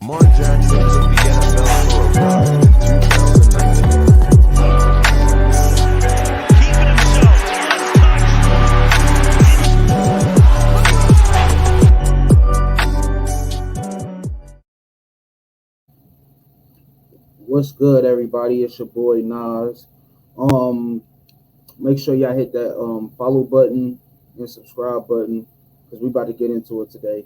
Lamar Jackson took the NFL for a ride in 2019. Keeping himself What's good, everybody? It's your boy Nas. Make sure y'all hit that follow button and subscribe button because we about to get into it today.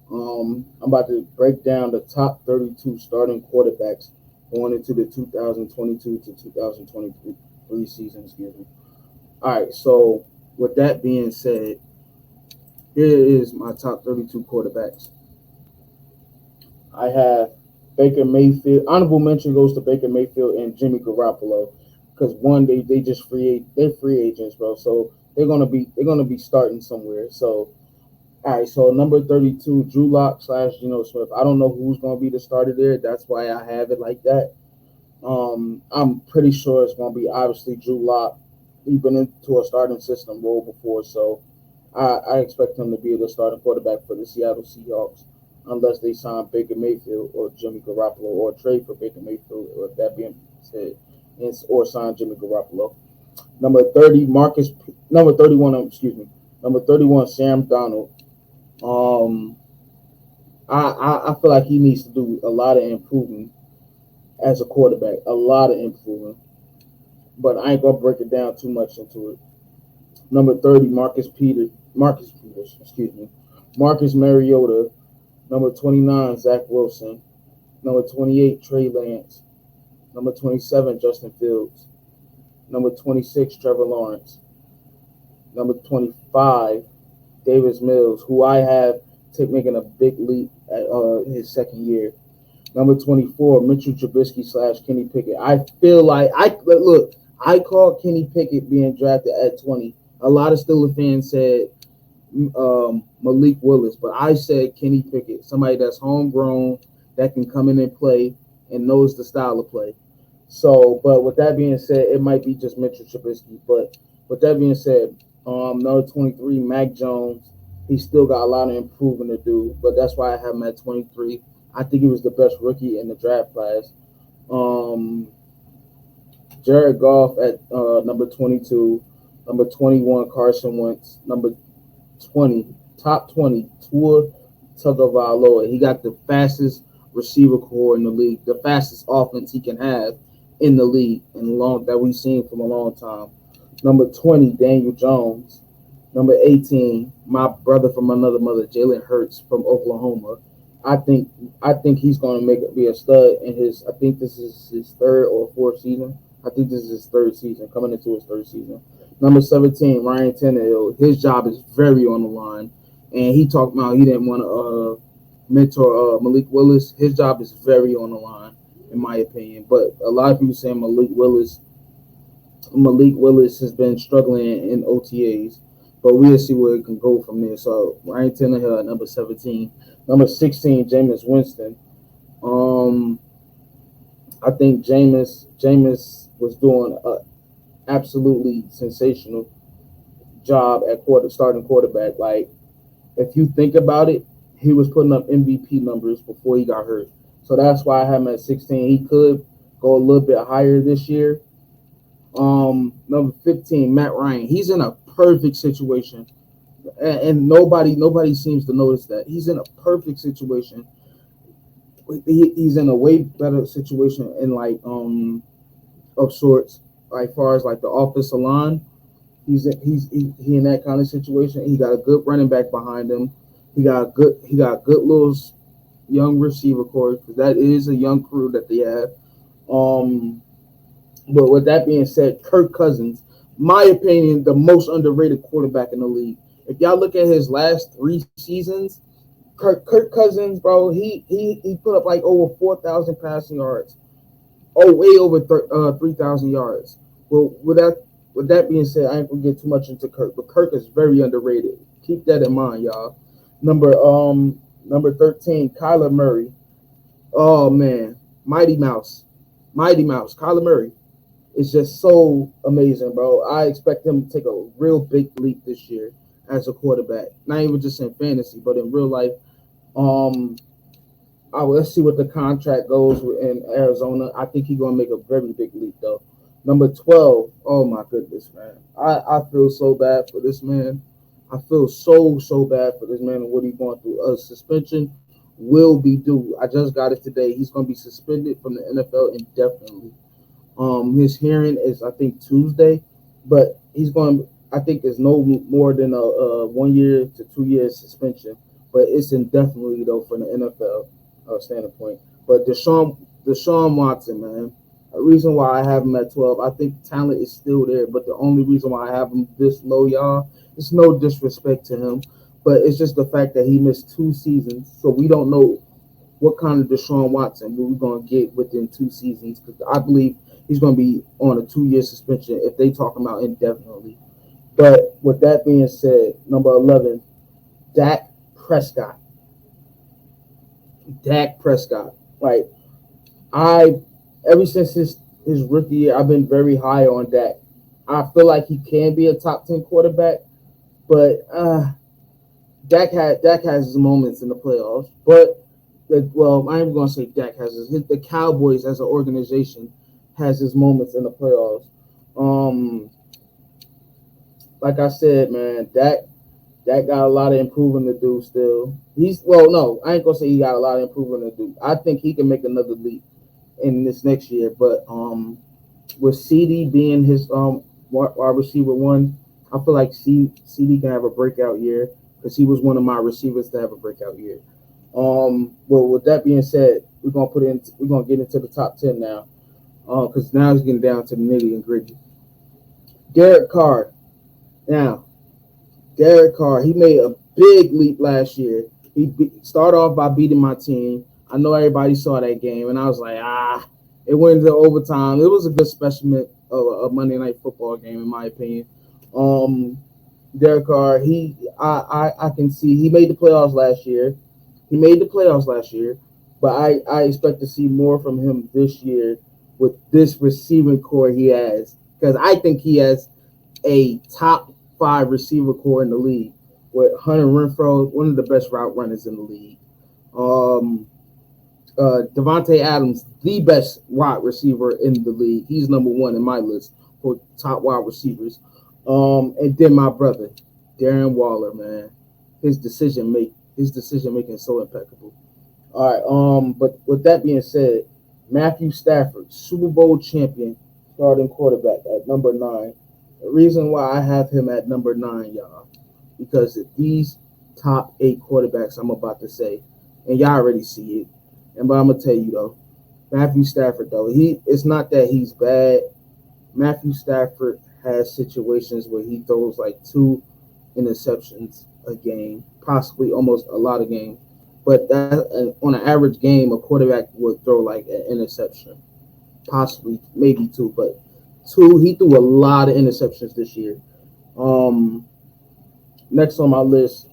I'm about to break down the top 32 starting quarterbacks going into the 2022 to 2023 season. Excuse me. All right. So with that being said, here is my top 32 quarterbacks. I have Baker Mayfield. Honorable mention goes to Baker Mayfield and Jimmy Garoppolo because one, they're free agents, bro. So they're gonna be starting somewhere. So all right, so number 32, Drew Lock / Geno Smith. I don't know who's gonna be the starter there. That's why I have it like that. I'm pretty sure it's gonna be obviously Drew Lock. He's been into a starting system role before, so I expect him to be the starting quarterback for the Seattle Seahawks, unless they sign Baker Mayfield or Jimmy Garoppolo or trade for Baker Mayfield, or that being said, or sign Jimmy Garoppolo. Number 31, Sam Darnold. I feel like he needs to do a lot of improving as a quarterback, a lot of improving. But I ain't gonna break it down too much into it. Number 30, Marcus Peters, Marcus Mariota. Number 29, Zach Wilson. Number 28, Trey Lance. Number 27, Justin Fields. Number 26, Trevor Lawrence. Number 25, Davis Mills, who I have making a big leap at his second year. Number 24, Mitchell Trubisky / Kenny Pickett. I feel like I called Kenny Pickett being drafted at 20. A lot of Steelers fans said Malik Willis, but I said Kenny Pickett, somebody that's homegrown, that can come in and play and knows the style of play. So, but with that being said, it might be just Mitchell Trubisky. But with that being said, number 23, Mac Jones. He's still got a lot of improving to do, but that's why I have him at 23. I think he was the best rookie in the draft class. Jared Goff at number 22. Number 21, Carson Wentz. Number 20, top 20, Tua Tagovailoa. He got the fastest receiver core in the league, the fastest offense he can have in the league that we've seen from a long time. Number 20, Daniel Jones. Number 18, my brother from another mother, Jalen Hurts from Oklahoma. I think he's going to be a stud in his. I think this is his third or fourth season. I think this is his third season, coming into his third season. Number 17, Ryan Tannehill. His job is very on the line, and he talked about he didn't want to mentor Malik Willis. His job is very on the line, in my opinion. But a lot of people saying Malik Willis has been struggling in OTAs. But we'll see where it can go from there. So Ryan Tannehill at number 17. Number 16, Jameis Winston. I think Jameis was doing an absolutely sensational job at starting quarterback. Like, if you think about it, he was putting up MVP numbers before he got hurt. So that's why I have him at 16. He could go a little bit higher this year. Number 15, Matt Ryan. He's in a perfect situation, and nobody seems to notice that. He's in a perfect situation. He's in a way better situation in of sorts, like far as like the offensive line. He in that kind of situation. He got a good running back behind him. He got good little young receiver core, because that is a young crew that they have. But with that being said, Kirk Cousins, my opinion, the most underrated quarterback in the league. If y'all look at his last 3 seasons, Kirk Cousins, bro, he put up like over 4,000 passing yards. Oh, way over 3,000 yards. Well, with that being said, I ain't gonna get too much into Kirk, but Kirk is very underrated. Keep that in mind, y'all. Number 13, Kyler Murray. Oh man, Mighty Mouse, Kyler Murray. It's just so amazing, bro. I expect him to take a real big leap this year as a quarterback. Not even just in fantasy, but in real life. let's see what the contract goes in Arizona. I think he's gonna make a very big leap though. Number 12. Oh my goodness, man. I feel so bad for this man. I feel so bad for this man and what he's going through. A suspension will be due. I just got it today. He's gonna be suspended from the NFL indefinitely. His hearing is I think Tuesday, but he's going. I think it's no more than a 1 year to 2 year suspension, but it's indefinitely though from the NFL standpoint. But Deshaun Watson, man, a reason why I have him at 12. I think talent is still there, but the only reason why I have him this low, y'all, it's no disrespect to him, but it's just the fact that he missed 2 seasons, so we don't know what kind of Deshaun Watson we're going to get within 2 seasons. Because I believe he's going to be on a 2 year suspension if they talk about indefinitely. But with that being said, number 11, Dak Prescott. Dak Prescott. Like I, ever since his rookie year, I've been very high on Dak. I feel like he can be a top 10 quarterback, but Dak has his moments in the playoffs. But well, I ain't gonna say Dak has the Cowboys as an organization has his moments in the playoffs. Um, like I said, man, Dak got a lot of improving to do still. No, I ain't gonna say he got a lot of improving to do. I think he can make another leap in this next year. But with CD being his wide receiver one, I feel like CD can have a breakout year because he was one of my receivers to have a breakout year. Well, with that being said, we're gonna get into the top 10 now, because now it's getting down to the nitty and gritty. Derek Carr. Now, Derek Carr, he made a big leap last year. Started off by beating my team. I know everybody saw that game, and I was like, it went into overtime. It was a good specimen of a Monday Night Football game, in my opinion. Derek Carr, I can see he made the playoffs last year. But I expect to see more from him this year with this receiving core he has, because I think he has a top 5 receiver core in the league with Hunter Renfrow, one of the best route runners in the league. Devontae Adams, the best wide receiver in the league. He's number 1 in my list for top wide receivers. And then my brother, Darren Waller, man, his decision making is so impeccable. All right. But with that being said, Matthew Stafford, Super Bowl champion, starting quarterback at number 9. The reason why I have him at number 9, y'all, because of these top 8 quarterbacks I'm about to say, and y'all already see it. But I'm gonna tell you though, Matthew Stafford though, it's not that he's bad. Matthew Stafford has situations where he throws like 2 interceptions a game, possibly almost a lot of games. But on an average game, a quarterback would throw like an interception, possibly maybe 2, but 2. He threw a lot of interceptions this year. Next on my list,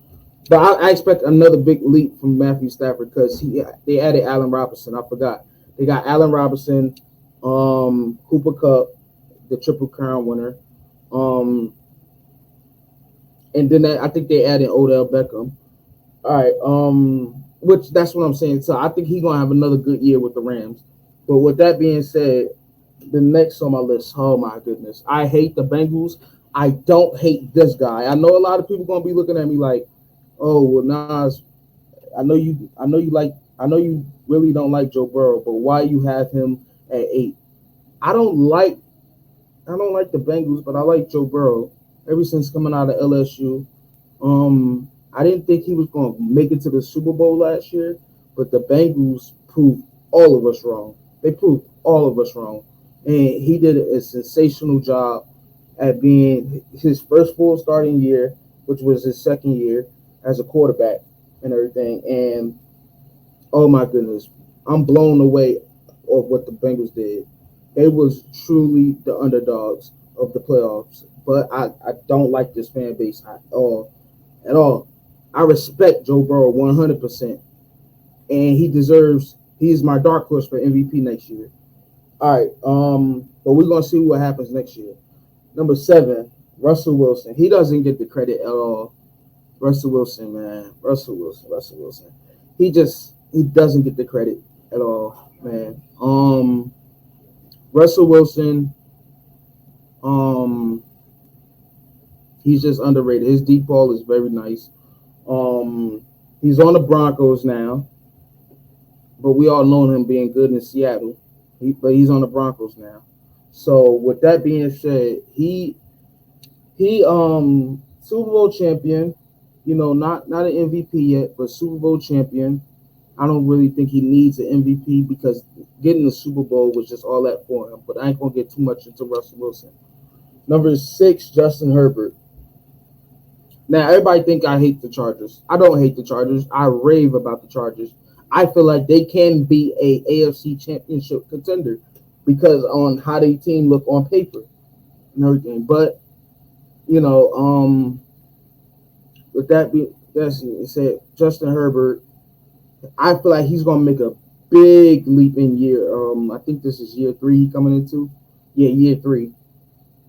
but I expect another big leap from Matthew Stafford because they added Allen Robinson. I forgot they got Allen Robinson, Cooper Kupp, the Triple Crown winner, and then I think they added Odell Beckham. All right, which that's what I'm saying. So I think he's gonna have another good year with the Rams. But with that being said, the next on my list, oh my goodness, I hate the Bengals. I don't hate this guy. I know a lot of people gonna be looking at me like, oh well, Nas, I know you really don't like Joe Burrow, but why you have him at 8? I don't like the Bengals, but I like Joe Burrow. Ever since coming out of LSU, I didn't think he was going to make it to the Super Bowl last year, but the Bengals proved all of us wrong. They proved all of us wrong, and he did a sensational job at being his first full starting year, which was his second year as a quarterback and everything. And oh my goodness, I'm blown away of what the Bengals did. They was truly the underdogs of the playoffs. But I don't like this fan base at all. At all. I respect Joe Burrow 100%. And he is my dark horse for MVP next year. All right. But we're gonna see what happens next year. Number 7, Russell Wilson. He doesn't get the credit at all. Russell Wilson, man. Russell Wilson. he doesn't get the credit at all, man. Russell Wilson, um, he's just underrated. His deep ball is very nice. Um, he's on the Broncos now, but we all know him being good in Seattle. But he's on the Broncos now. So with that being said, he Super Bowl champion. You know, not an MVP yet, but Super Bowl champion. I don't really think he needs an MVP because getting the Super Bowl was just all that for him. But I ain't gonna get too much into Russell Wilson. Number 6, Justin Herbert. Now everybody think I hate the Chargers. I don't hate the Chargers. I rave about the Chargers. I feel like they can be a AFC championship contender because on how their team look on paper and everything. But you know, with that being that's it said Justin Herbert, I feel like he's gonna make a big leap in year. I think this is year 3 he coming into. Yeah, year 3.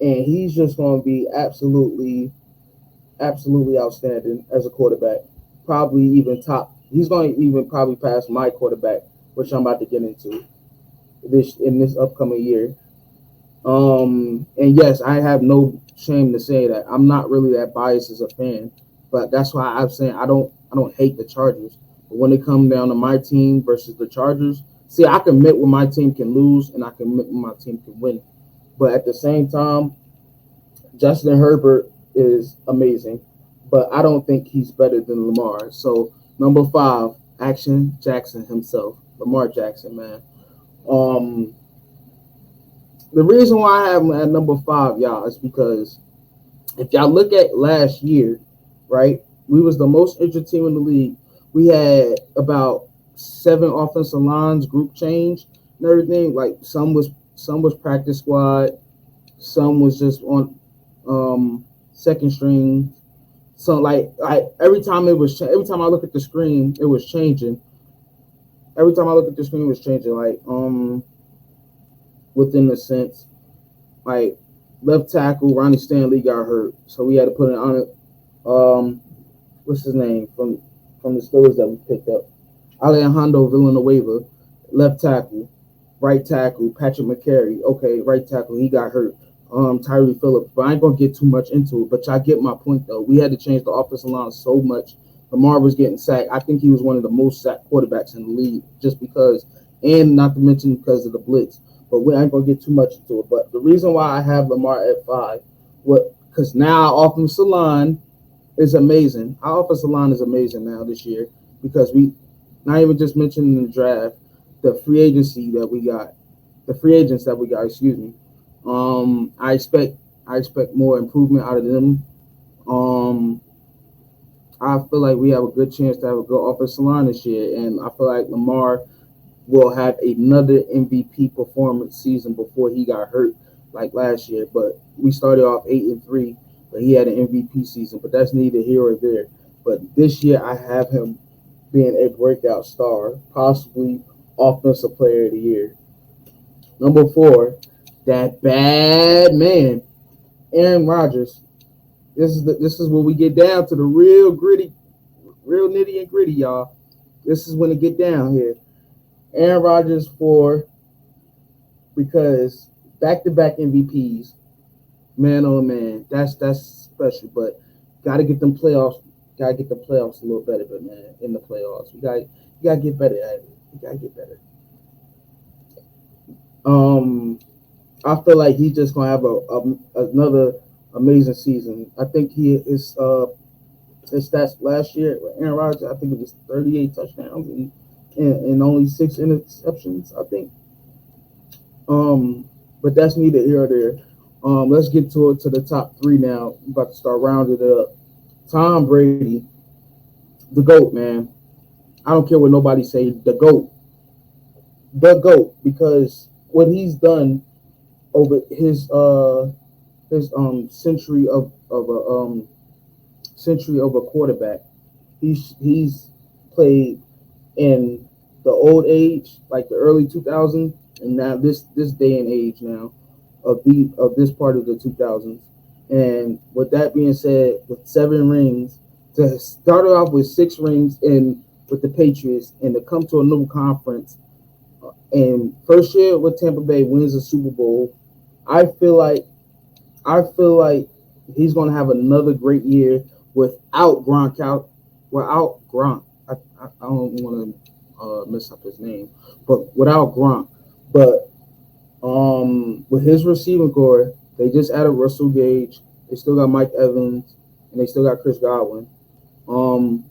And he's just gonna be absolutely outstanding as a quarterback. Probably even top. He's going to even probably pass my quarterback, which I'm about to get into this upcoming year. And yes, I have no shame to say that I'm not really that biased as a fan, but that's why I'm saying I don't hate the Chargers. But when it comes down to my team versus the Chargers, see, I can admit when my team can lose and I can admit when my team can win. But at the same time, Justin Herbert is amazing, but I don't think he's better than Lamar. So number 5, Action Jackson himself, Lamar Jackson, man. Um, the reason why I have him at number 5, y'all, is because if y'all look at last year, right, we was the most injured team in the league. We had about 7 offensive lines, group change, and everything. Like some was practice squad, some was just on second string. So like every time I look at the screen, it was changing. Every time I look at the screen, it was changing. Like within the sense, like left tackle Ronnie Stanley got hurt, so we had to put it on it. What's his name from the Steelers that we picked up? Alejandro Villanueva, left tackle. Right tackle Patrick McCary. Okay, right tackle he got hurt. Tyree Phillips, but I ain't gonna get too much into it. But y'all get my point though. We had to change the offensive line so much. Lamar was getting sacked. I think he was one of the most sacked quarterbacks in the league, just because, and not to mention because of the blitz. But we ain't gonna get too much into it. But the reason why I have Lamar at 5, because now our offensive line is amazing. Our offensive line is amazing now this year because we, not even just mentioning the draft, the free agency that we got, the free agents that we got. Excuse me. I expect more improvement out of them. I feel like we have a good chance to have a good offensive line this year, and I feel like Lamar will have another MVP performance season before he got hurt like last year. But we started off 8-3, but he had an MVP season. But that's neither here or there. But this year I have him being a breakout star, possibly offensive player of the year. Number 4, that bad man, Aaron Rodgers. This is when we get down to the real gritty, real nitty and gritty, y'all. This is when it get down here. Aaron Rodgers 4, because back-to-back MVPs, man oh man, that's special. But gotta get them playoffs. Gotta get the playoffs a little better, but man, in the playoffs, you gotta get better at it. You gotta get better. I feel like he's just gonna have another amazing season. I think his stats last year, Aaron Rodgers, I think it was 38 touchdowns and only 6 interceptions, I think. But that's neither here or there. Let's get to the top 3 now. I'm about to start rounding it up. Tom Brady, the GOAT, man. I don't care what nobody say, the GOAT. The GOAT, because what he's done over his century of a quarterback. He's played in the old age, like the early 2000s, and now this day and age now of this part of the 2000s. And with that being said, with 7 rings, to start off with 6 rings in with the Patriots and to come to a new conference and first year with Tampa Bay wins a Super Bowl. I feel like he's gonna have another great year without Gronk out. Without Gronk, I don't want to mess up his name, but without Gronk, but with his receiving core, they just added Russell Gage. They still got Mike Evans, and they still got Chris Godwin.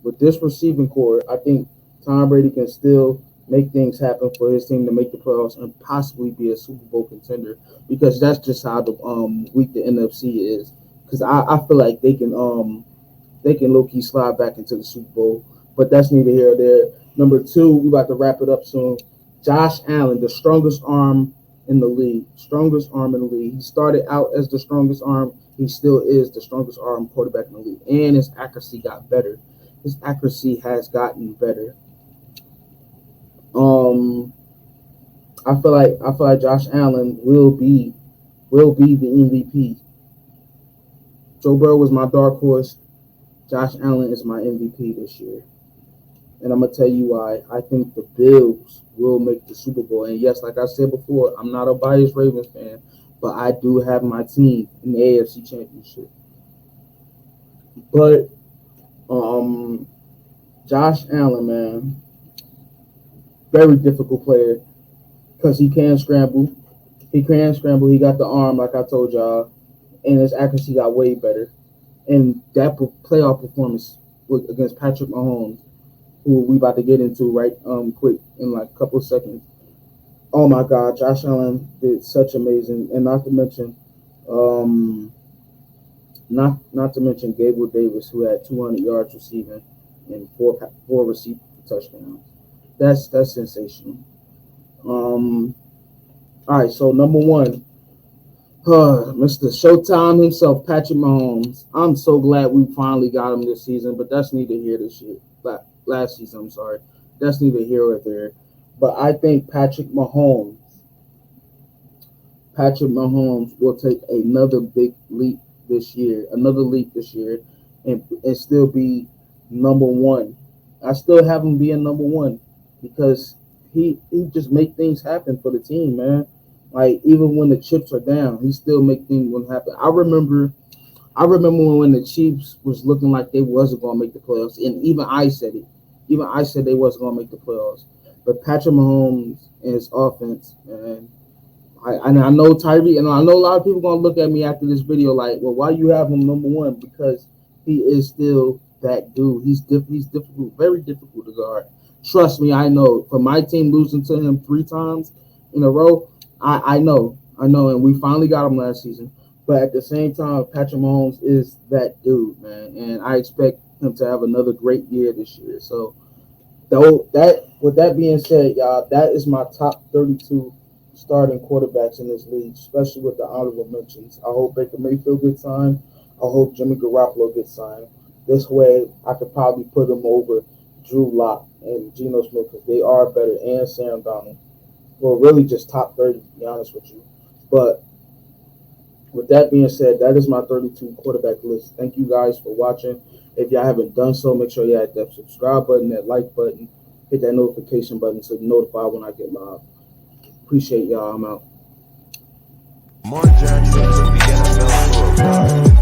With this receiving core, I think Tom Brady can still make things happen for his team to make the playoffs and possibly be a Super Bowl contender because that's just how the weak the NFC is. Because I feel like they can low key slide back into the Super Bowl, but that's neither here or there. Number 2, we about to wrap it up soon. Josh Allen, the strongest arm in the league. Strongest arm in the league. He started out as the strongest arm. He still is the strongest arm quarterback in the league. And his accuracy got better. His accuracy has gotten better. I feel like Josh Allen will be the MVP. Joe Burrow was my dark horse. Josh Allen is my MVP this year. And I'm going to tell you why. I think the Bills will make the Super Bowl. And yes, like I said before, I'm not a biased Ravens fan, but I do have my team in the AFC Championship. But Josh Allen, man, very difficult player because he can scramble. He got the arm, like I told y'all, and his accuracy got way better. And that playoff performance against Patrick Mahomes, who we about to get into quick in like a couple of seconds. Oh my God, Josh Allen did such amazing, and not to mention Gabriel Davis, who had 200 yards receiving and four receiving touchdowns. That's sensational. All right, so number 1, Mr. Showtime himself, Patrick Mahomes. I'm so glad we finally got him this season, but that's neither here this year. Last season, I'm sorry. That's neither here or there. But I think Patrick Mahomes will take another big leap this year, and still be number 1. I still have him being number 1 because he just make things happen for the team, man. Like even when the chips are down, he still make things happen. I remember when the Chiefs was looking like they wasn't gonna make the playoffs, and even I said it. Even I said they wasn't gonna make the playoffs. But Patrick Mahomes and his offense, man. I know Tyree, and I know a lot of people gonna look at me after this video like, well, why you have him number 1? Because he is still that dude. He's difficult, very difficult to guard. Trust me, I know. For my team losing to him 3 times in a row, I know, and we finally got him last season. But at the same time, Patrick Mahomes is that dude, man, and I expect him to have another great year this year. So, with that being said, y'all, that is my top 32 starting quarterbacks in this league, especially with the honorable mentions. I hope Baker Mayfield gets signed. I hope Jimmy Garoppolo gets signed. This way, I could probably put him over Drew Lock and Geno Smith because they are better, and Sam Darnold. Well, really just top 30, to be honest with you. But with that being said, that is my 32 quarterback list. Thank you guys for watching. If y'all haven't done so, make sure you hit that subscribe button, that like button, hit that notification button so you're notified when I get live. Appreciate y'all. I'm out. Mark Jackson took the NFL for a ride.